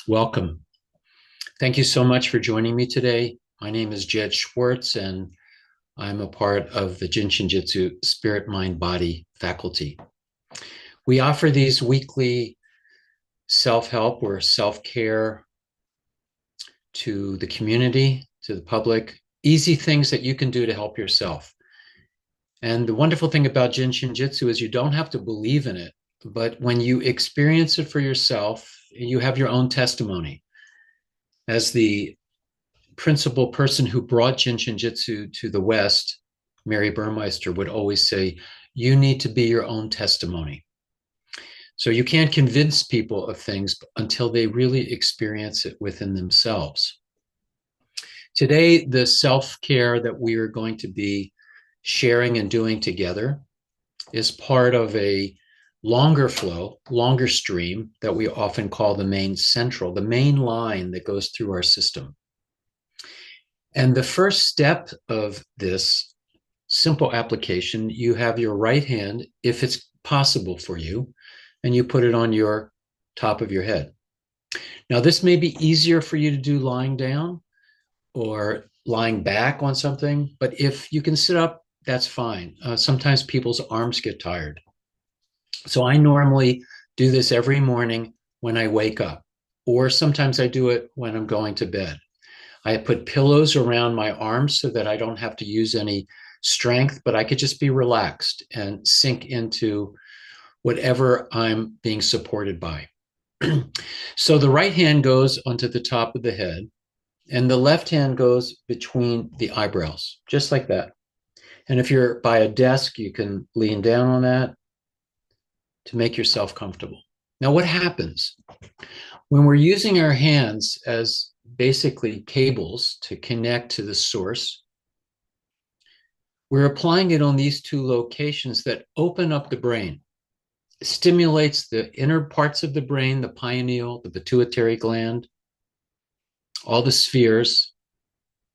Welcome. Thank you so much for joining me today. My name is Jed Schwartz, and I'm a part of the Jin Shin Jyutsu Spirit, Mind, Body faculty. We offer these weekly self-help or self-care to the community, to the public, easy things that you can do to help yourself. And the wonderful thing about Jin Shin Jyutsu is you don't have to believe in it, but when you experience it for yourself, you have your own testimony. As the principal person who brought Jin Shin Jyutsu to the West, Mary Burmeister, would always say, you need to be your own testimony. So you can't convince people of things until they really experience it within themselves. Today, the self-care that we are going to be sharing and doing together is part of a longer flow, longer stream that we often call the main central, the main line that goes through our system. And the first step of this simple application, you have your right hand, if it's possible for you, and you put it on your top of your head. Now, this may be easier for you to do lying down or lying back on something, but if you can sit up, that's fine. Sometimes people's arms get tired. So I normally do this every morning when I wake up, or sometimes I do it when I'm going to bed. I put pillows around my arms so that I don't have to use any strength, but I could just be relaxed and sink into whatever I'm being supported by. So the right hand goes onto the top of the head, and the left hand goes between the eyebrows, just like that. And if you're by a desk, you can lean down on that to make yourself comfortable. Now, what happens when we're using our hands as basically cables to connect to the source? We're applying it on these two locations that open up the brain. It stimulates the inner parts of the brain, the pineal, the pituitary gland, all the spheres,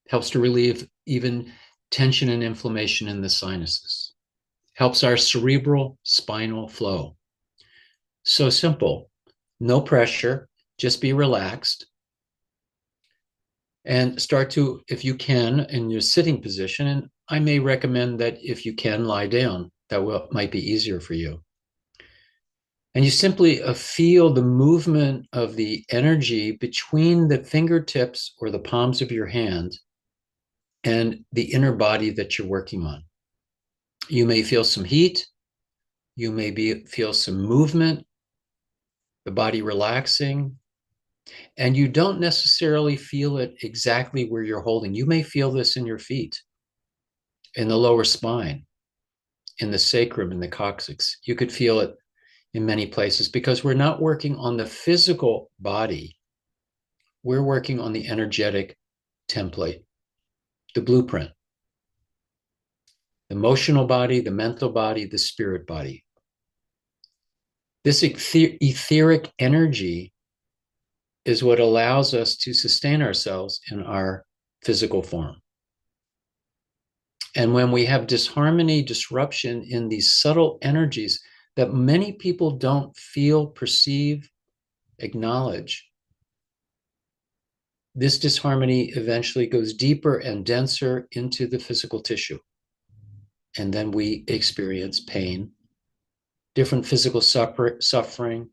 helps to relieve even tension and inflammation in the sinuses, helps our cerebral spinal flow. So simple, no pressure, just be relaxed. And start to, if you can, in your sitting position. And I may recommend that if you can, lie down. That might be easier for you. And you simply feel the movement of the energy between the fingertips or the palms of your hand and the inner body that you're working on. You may feel some heat. You may feel some movement, the body relaxing. And you don't necessarily feel it exactly where you're holding. You may feel this in your feet, in the lower spine, in the sacrum, in the coccyx. You could feel it in many places because we're not working on the physical body. We're working on the energetic template, the blueprint, the emotional body, the mental body, the spirit body. This etheric energy is what allows us to sustain ourselves in our physical form. And when we have disharmony, disruption in these subtle energies that many people don't feel, perceive, acknowledge, this disharmony eventually goes deeper and denser into the physical tissue. And then we experience pain, different physical suffering,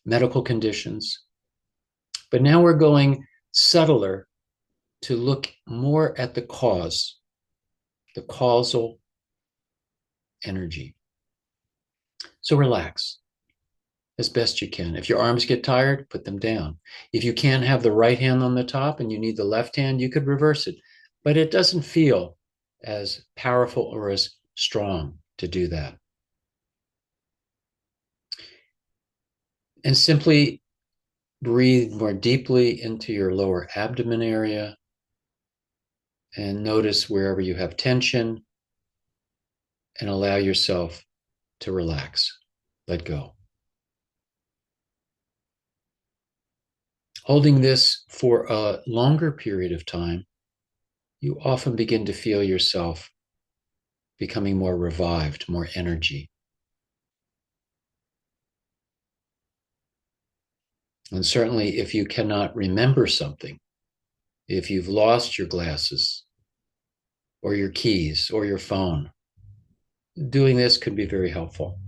medical conditions. But now we're going subtler to look more at the cause, the causal energy. So relax as best you can. If your arms get tired, put them down. If you can't have the right hand on the top and you need the left hand, you could reverse it. But it doesn't feel as powerful or as strong to do that. And simply breathe more deeply into your lower abdomen area and notice wherever you have tension and allow yourself to relax. Let go. Holding this for a longer period of time, you often begin to feel yourself becoming more revived, more energy. And certainly, if you cannot remember something, if you've lost your glasses or your keys or your phone, doing this could be very helpful.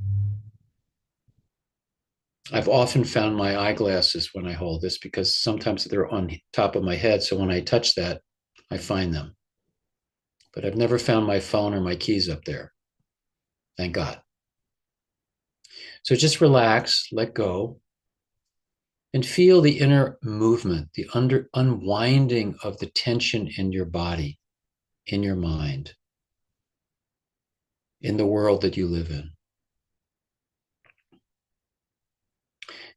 I've often found my eyeglasses when I hold this because sometimes they're on top of my head. So when I touch that, I find them. But I've never found my phone or my keys up there. Thank God. So just relax, let go, and feel the inner movement, the unwinding of the tension in your body, in your mind, in the world that you live in.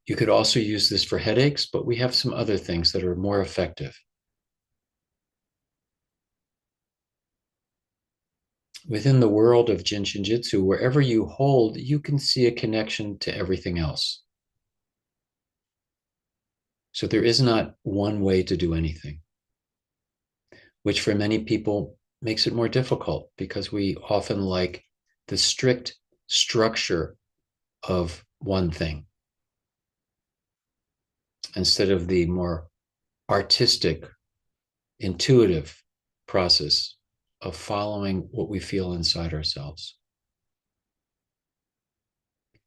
You could also use this for headaches, but we have some other things that are more effective. Within the world of Jin Shin Jyutsu, wherever you hold, you can see a connection to everything else. So there is not one way to do anything, which for many people makes it more difficult because we often like the strict structure of one thing instead of the more artistic, intuitive process of following what we feel inside ourselves.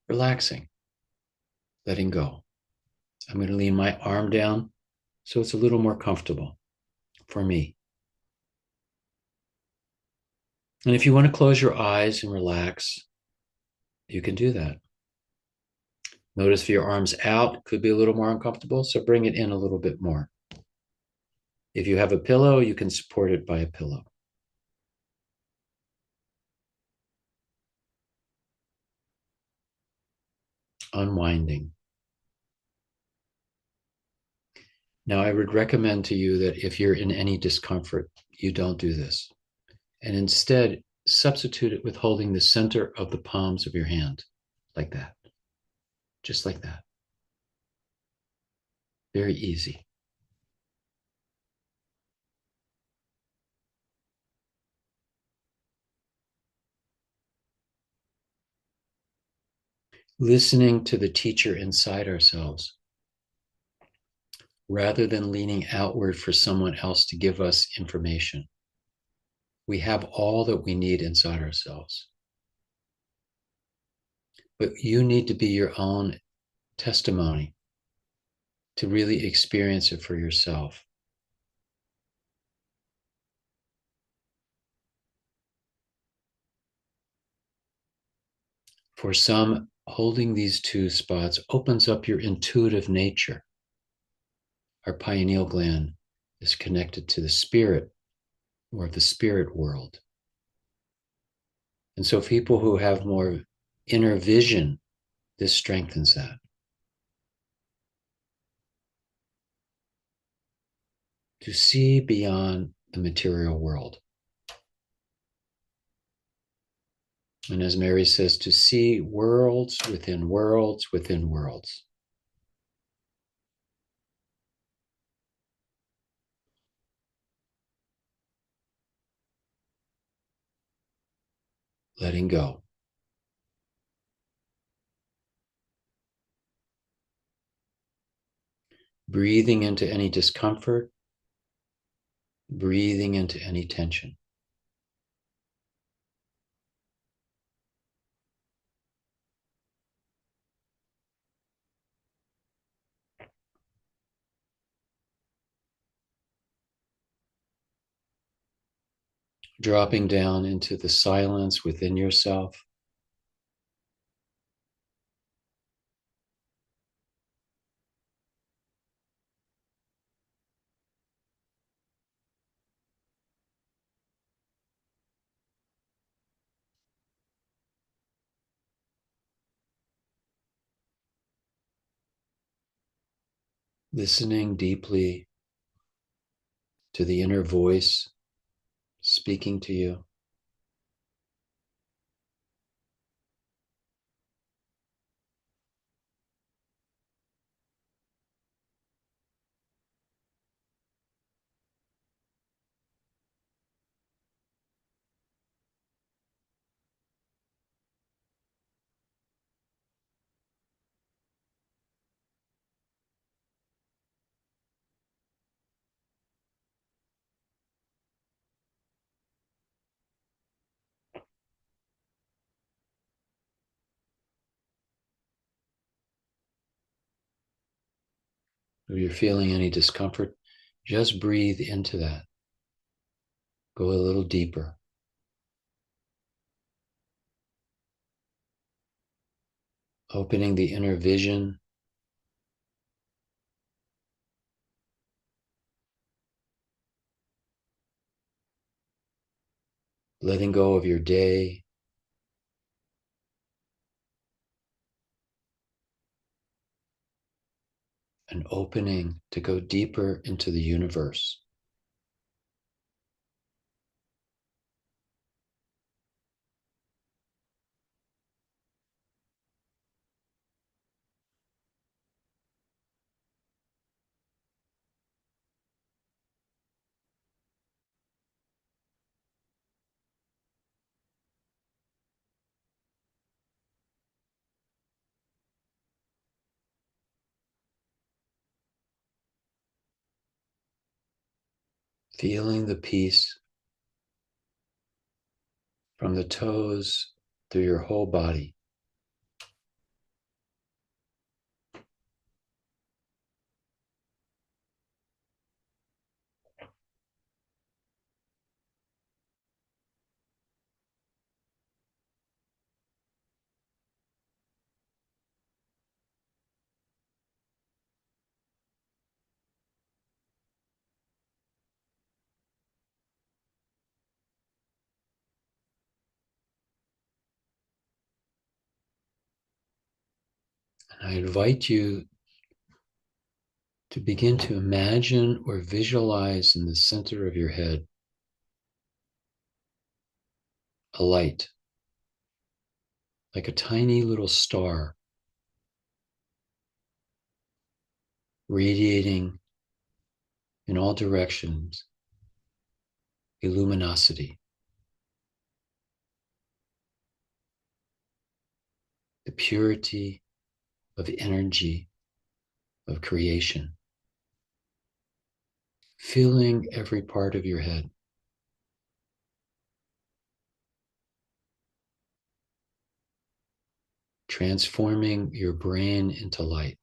Relaxing, letting go. I'm going to lean my arm down so it's a little more comfortable for me. And if you want to close your eyes and relax, you can do that. Notice if your arm's out, could be a little more uncomfortable, so bring it in a little bit more. If you have a pillow, you can support it by a pillow. Unwinding. Now, I would recommend to you that if you're in any discomfort, you don't do this. And instead, substitute it with holding the center of the palms of your hand, like that. Just like that. Very easy. Listening to the teacher inside ourselves, rather than leaning outward for someone else to give us information. We have all that we need inside ourselves. But you need to be your own testimony to really experience it for yourself. For some, holding these two spots opens up your intuitive nature. Our pineal gland is connected to the spirit or the spirit world. And so people who have more inner vision, this strengthens that. To see beyond the material world. And as Mary says, to see worlds within worlds within worlds. Letting go. Breathing into any discomfort, breathing into any tension. Dropping down into the silence within yourself. Listening deeply to the inner voice speaking to you. If you're feeling any discomfort, just breathe into that. Go a little deeper. Opening the inner vision. Letting go of your day. And opening to go deeper into the universe. Feeling the peace from the toes through your whole body. And I invite you to begin to imagine or visualize in the center of your head a light, like a tiny little star, radiating in all directions, a luminosity, the purity of energy of creation, filling every part of your head. Transforming your brain into light.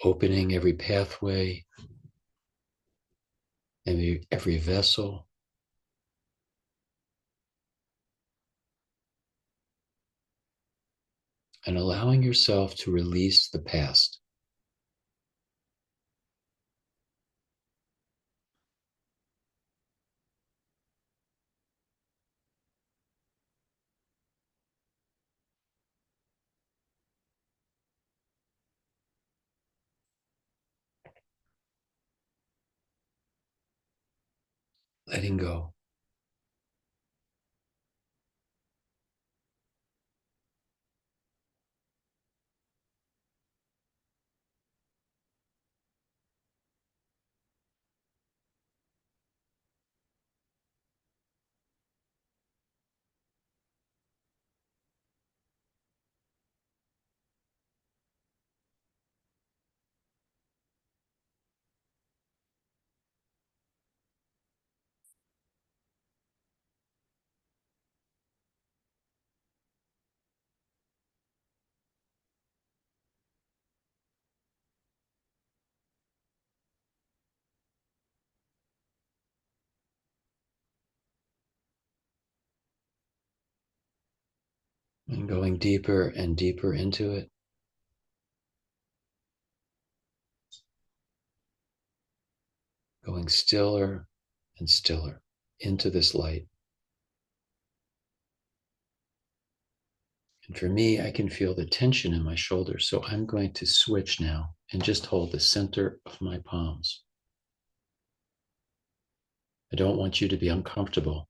Opening every pathway, every vessel, and allowing yourself to release the past. Letting go. And going deeper and deeper into it. Going stiller and stiller into this light. And for me, I can feel the tension in my shoulders. So I'm going to switch now and just hold the center of my palms. I don't want you to be uncomfortable.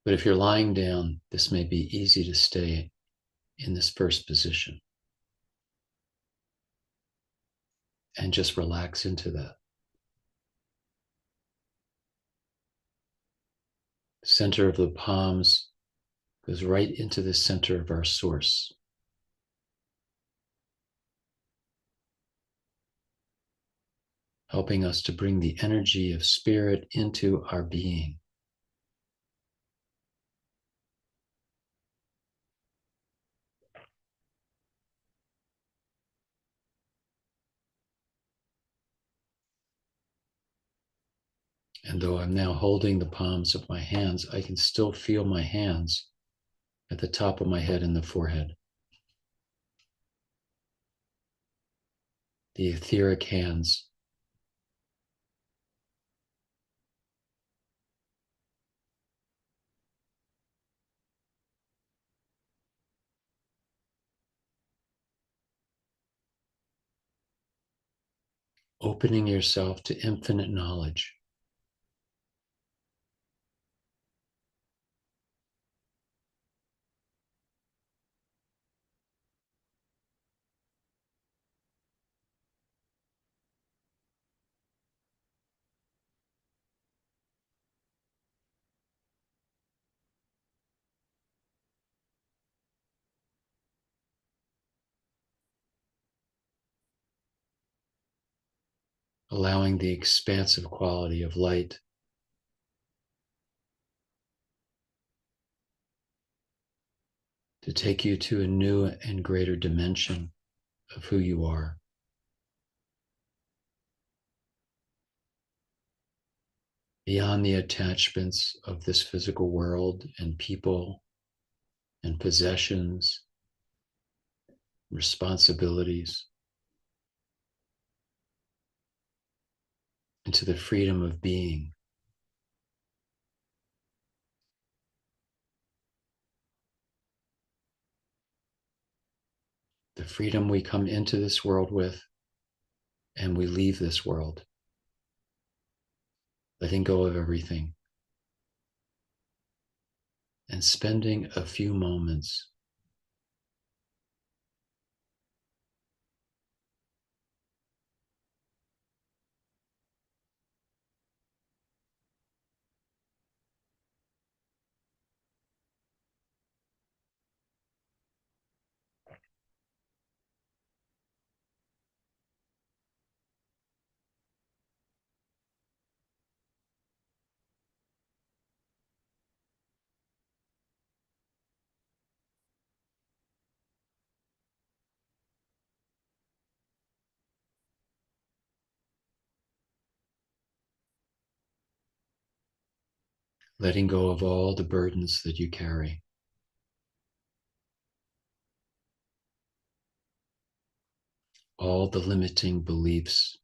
But if you're lying down, this may be easy to stay in this first position. And just relax into that. Center of the palms goes right into the center of our source. Helping us to bring the energy of spirit into our being. And though I'm now holding the palms of my hands, I can still feel my hands at the top of my head and the forehead. The etheric hands, opening yourself to infinite knowledge. Allowing the expansive quality of light to take you to a new and greater dimension of who you are. Beyond the attachments of this physical world and people and possessions, responsibilities, into the freedom of being. The freedom we come into this world with and we leave this world. Letting go of everything and spending a few moments letting go of all the burdens that you carry, all the limiting beliefs,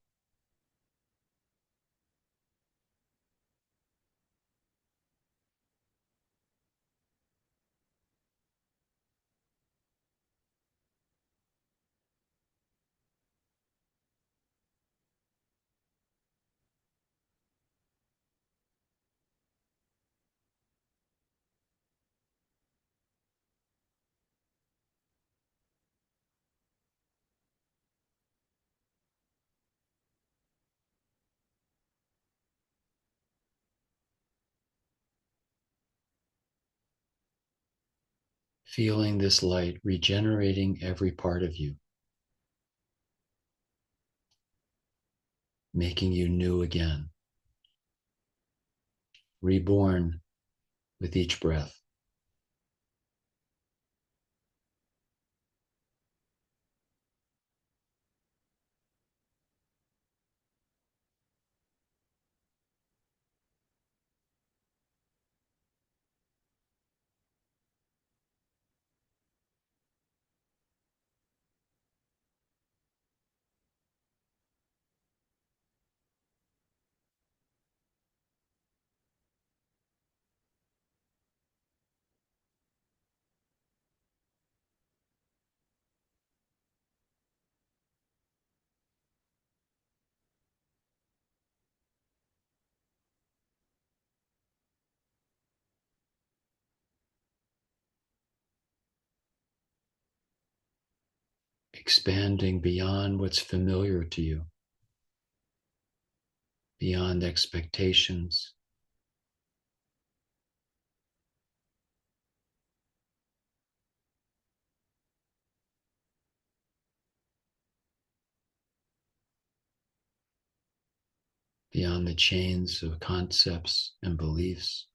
feeling this light regenerating every part of you, making you new again, reborn with each breath. Expanding beyond what's familiar to you, beyond expectations, beyond the chains of concepts and beliefs.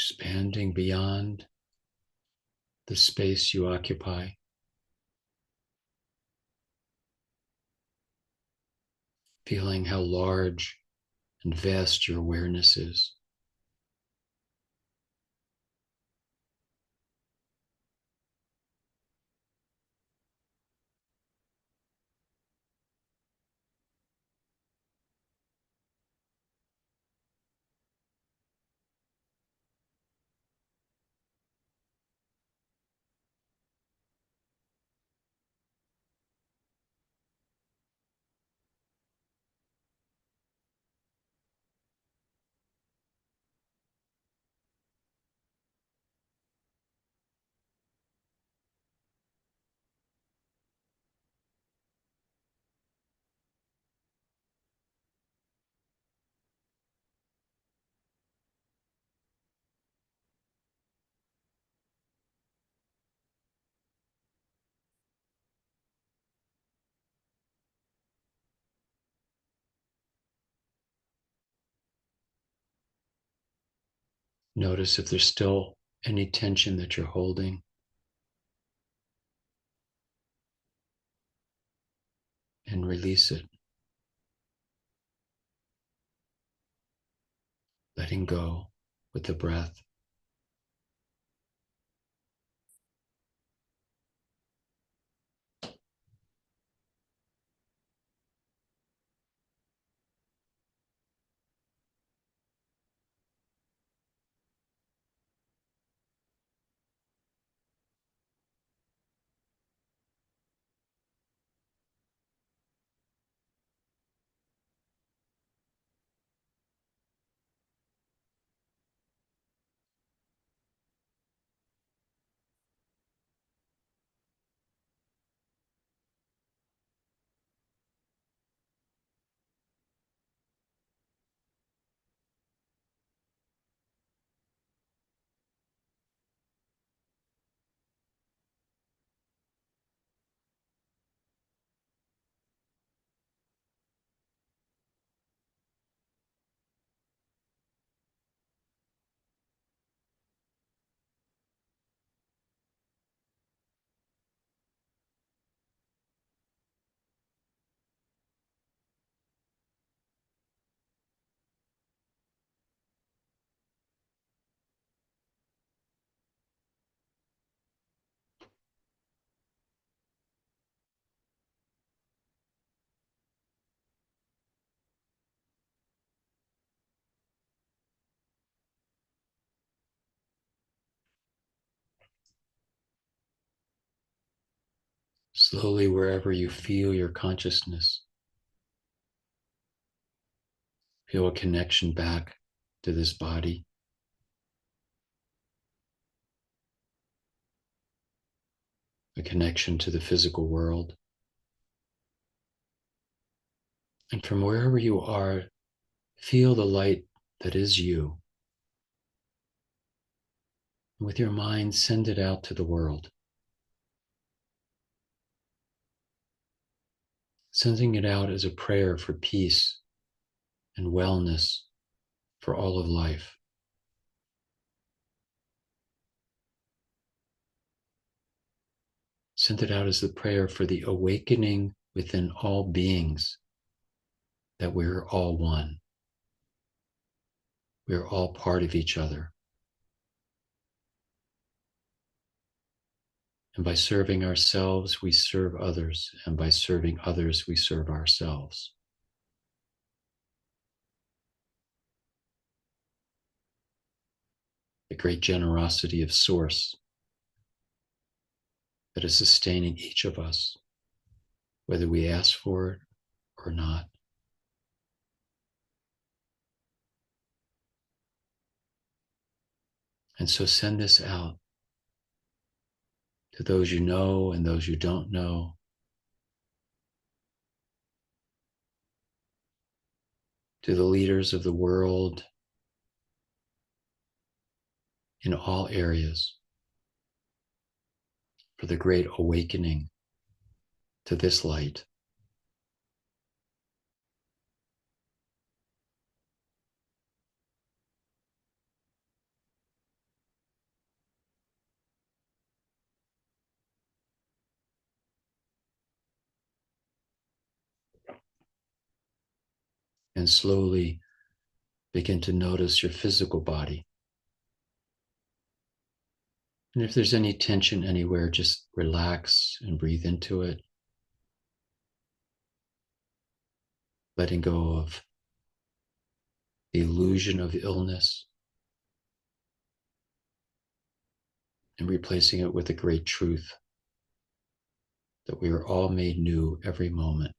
expanding beyond the space you occupy, feeling how large and vast your awareness is. Notice if there's still any tension that you're holding, and release it, letting go with the breath. Slowly, wherever you feel your consciousness, feel a connection back to this body, a connection to the physical world. And from wherever you are, feel the light that is you. With your mind, send it out to the world, sending it out as a prayer for peace and wellness for all of life. Send it out as the prayer for the awakening within all beings, that we're all one. We're all part of each other. And by serving ourselves, we serve others. And by serving others, we serve ourselves. The great generosity of Source that is sustaining each of us, whether we ask for it or not. And so send this out to those you know and those you don't know, to the leaders of the world in all areas, for the great awakening to this light. and slowly begin to notice your physical body. And if there's any tension anywhere, just relax and breathe into it, letting go of the illusion of illness and replacing it with the great truth that we are all made new every moment.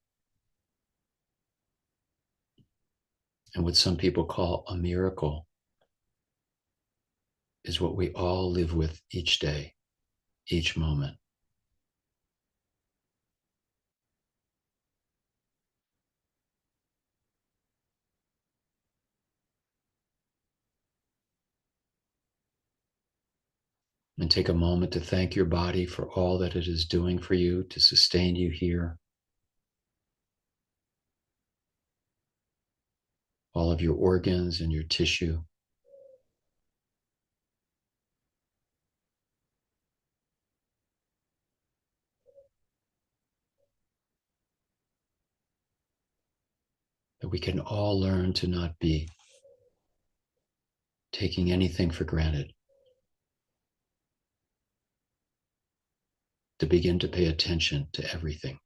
And what some people call a miracle is what we all live with each day, each moment. And take a moment to thank your body for all that it is doing for you to sustain you here. All of your organs and your tissue. That we can all learn to not be taking anything for granted. To begin to pay attention to everything.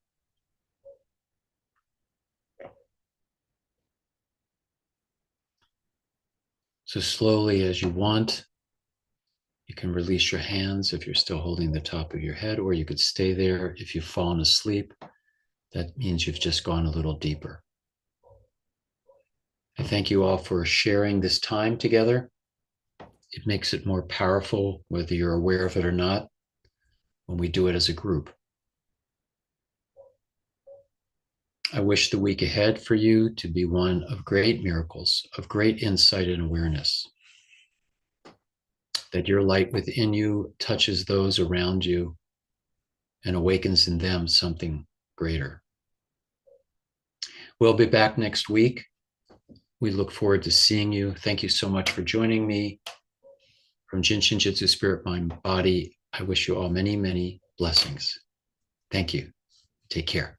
So slowly as you want, you can release your hands if you're still holding the top of your head, or you could stay there. If you've fallen asleep, that means you've just gone a little deeper. I thank you all for sharing this time together. It makes it more powerful, whether you're aware of it or not, when we do it as a group. I wish the week ahead for you to be one of great miracles, of great insight and awareness. That your light within you touches those around you and awakens in them something greater. We'll be back next week. We look forward to seeing you. Thank you so much for joining me. From Jin Shin Jyutsu, Spirit, Mind, Body, I wish you all many, many blessings. Thank you. Take care.